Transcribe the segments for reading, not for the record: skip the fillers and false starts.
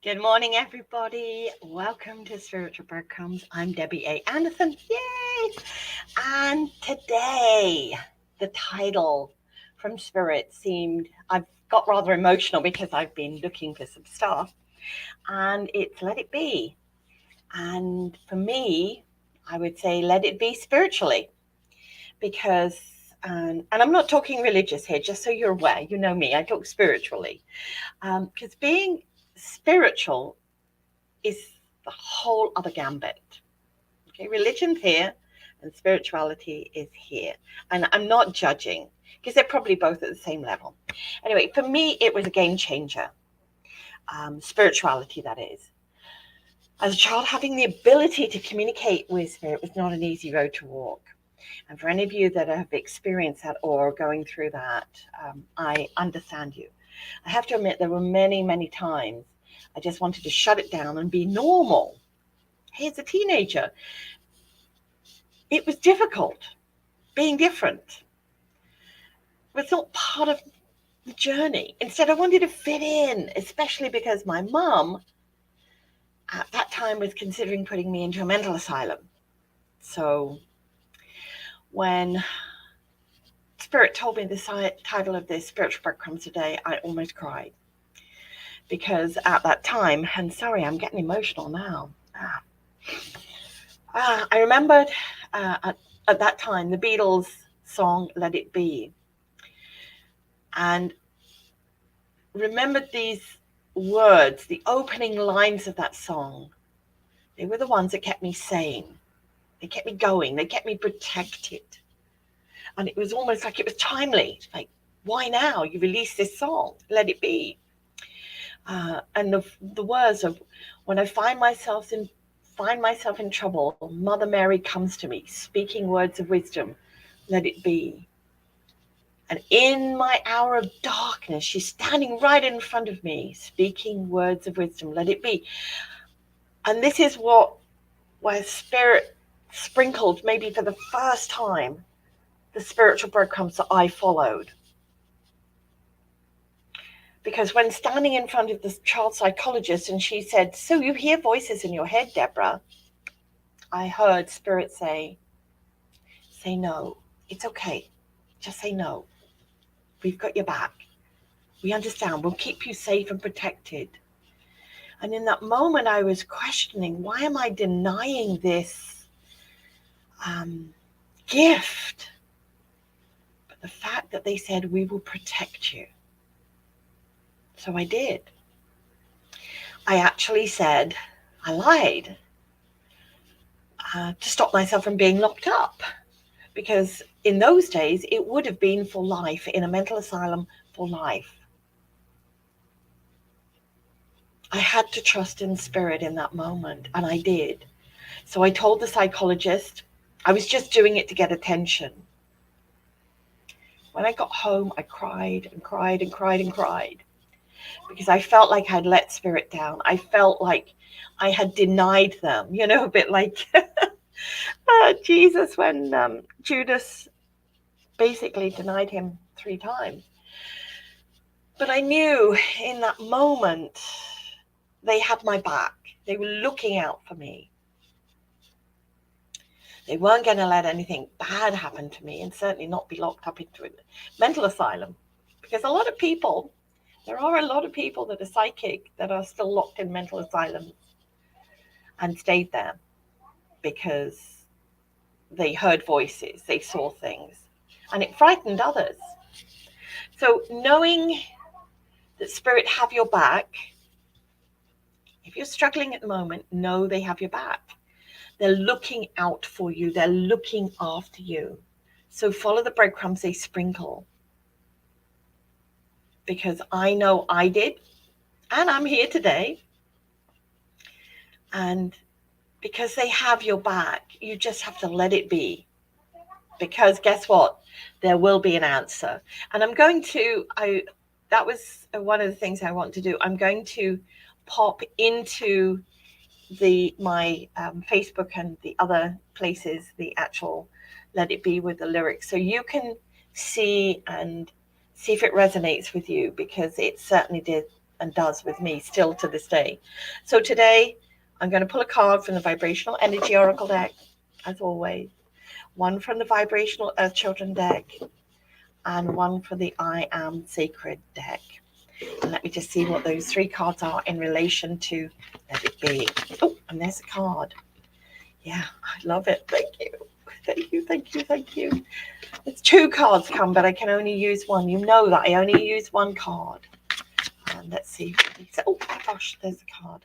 Good morning, everybody. Welcome to Spiritual Breadcrumbs. I'm Debbie A. Anderson. Yay! And today, the title from Spirit I've got rather emotional because I've been looking for some stuff, and it's Let It Be. And for me, I would say let it be spiritually because, and I'm not talking religious here, just so you're aware, you know me, I talk spiritually. Because being spiritual is the whole other gambit. Okay, religion's here and spirituality is here. And I'm not judging because they're probably both at the same level. Anyway, for me, it was a game changer. Spirituality, that is. As a child, having the ability to communicate with spirit was not an easy road to walk. And for any of you that have experienced that or are going through that, I understand you. I have to admit, there were many, many times I just wanted to shut it down and be normal. Hey, as a teenager, it was difficult being different. It was not part of the journey. Instead, I wanted to fit in, especially because my mum at that time was considering putting me into a mental asylum. So when Spirit told me the title of this Spiritual Breadcrumbs today, I almost cried. Because at that time, and sorry, I'm getting emotional now. I remembered at that time the Beatles song Let It Be, and remembered these words, the opening lines of that song. They were the ones that kept me sane. They kept me going. They kept me protected. And it was almost like it was timely. Like, why now? You released this song, Let It Be. And the words of, when I find myself in trouble, Mother Mary comes to me, speaking words of wisdom, let it be. And in my hour of darkness, she's standing right in front of me, speaking words of wisdom, let it be. And this is where Spirit sprinkled, maybe for the first time, the spiritual breadcrumbs that I followed. Because when standing in front of the child psychologist and she said, so you hear voices in your head, Deborah, I heard Spirit say no. It's okay. Just say no. We've got your back. We understand. We'll keep you safe and protected. And in that moment, I was questioning, why am I denying this gift? But the fact that they said, we will protect you. So I did. I actually said, I lied to stop myself from being locked up. Because in those days, it would have been for life, in a mental asylum for life. I had to trust in Spirit in that moment, and I did. So I told the psychologist, I was just doing it to get attention. When I got home, I cried and cried and cried and cried because I felt like I'd let Spirit down. I felt like I had denied them, a bit like Jesus when Judas basically denied him 3 times. But I knew in that moment they had my back. They were looking out for me. They weren't going to let anything bad happen to me, and certainly not be locked up into a mental asylum. Because there are a lot of people that are psychic that are still locked in mental asylums and stayed there because they heard voices, they saw things, and it frightened others. So knowing that Spirit have your back, if you're struggling at the moment, know they have your back. They're looking out for you. They're looking after you. So follow the breadcrumbs they sprinkle. Because I know I did. And I'm here today. And because they have your back, you just have to let it be. Because guess what? There will be an answer. And that was one of the things I want to do. I'm going to pop into my Facebook and the other places, the actual Let It Be with the lyrics, so you can see if it resonates with you, because it certainly did and does with me still to this day. So today I'm going to pull a card from the Vibrational Energy Oracle deck, as always, one from the Vibrational Earth Children deck, and one for the I Am Sacred deck. And let me just see what those three cards are in relation to Let It Be. Oh, and there's a card. Yeah, I love it. Thank you. Thank you, thank you, thank you. It's two cards come, but I can only use one. You know that I only use one card. And let's see. Oh, gosh, there's a card.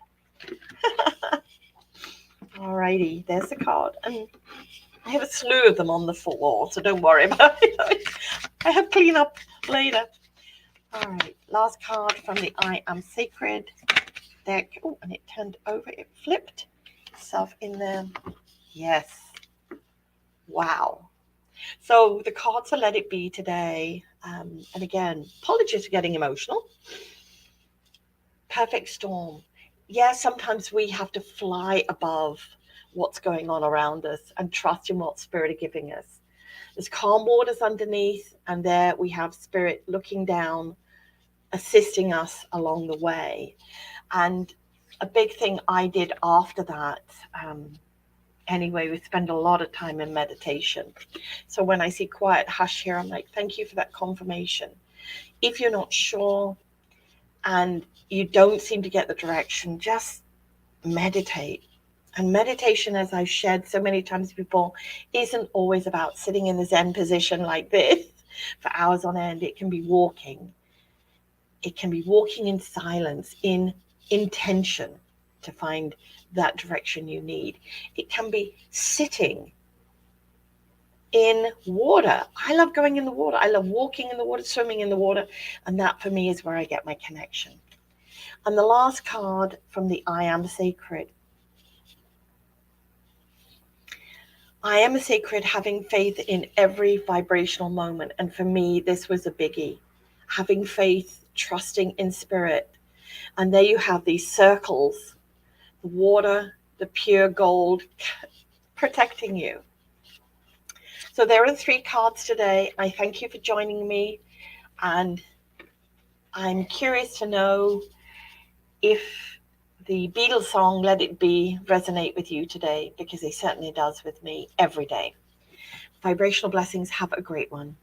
Alrighty, there's the card. And I have a slew of them on the floor, so don't worry about it. I have clean up later. All right, last card from the I Am Sacred deck. Oh, and it turned over. It flipped itself in there. Yes. Wow. So the cards are Let It Be today. And again, apologies for getting emotional. Perfect storm. Yeah, sometimes we have to fly above what's going on around us and trust in what Spirit are giving us. There's calm waters underneath, and there we have Spirit looking down, assisting us along the way. And a big thing I did after that, anyway, we spend a lot of time in meditation. So when I see quiet hush here, I'm like, thank you for that confirmation. If you're not sure and you don't seem to get the direction, just meditate. And meditation, as I've shared so many times before, isn't always about sitting in the Zen position like this for hours on end. It can be walking. It can be walking in silence, in intention to find that direction you need. It can be sitting in water. I love going in the water. I love walking in the water, swimming in the water. And that for me is where I get my connection. And the last card from the I Am Sacred. I am a sacred, having faith in every vibrational moment. And for me, this was a biggie. Having faith, trusting in Spirit. And there you have these circles, the water, the pure gold, protecting you. So there are three cards today. I thank you for joining me. And I'm curious to know if the Beatles song, Let It Be, resonate with you today, because it certainly does with me every day. Vibrational blessings. Have a great one.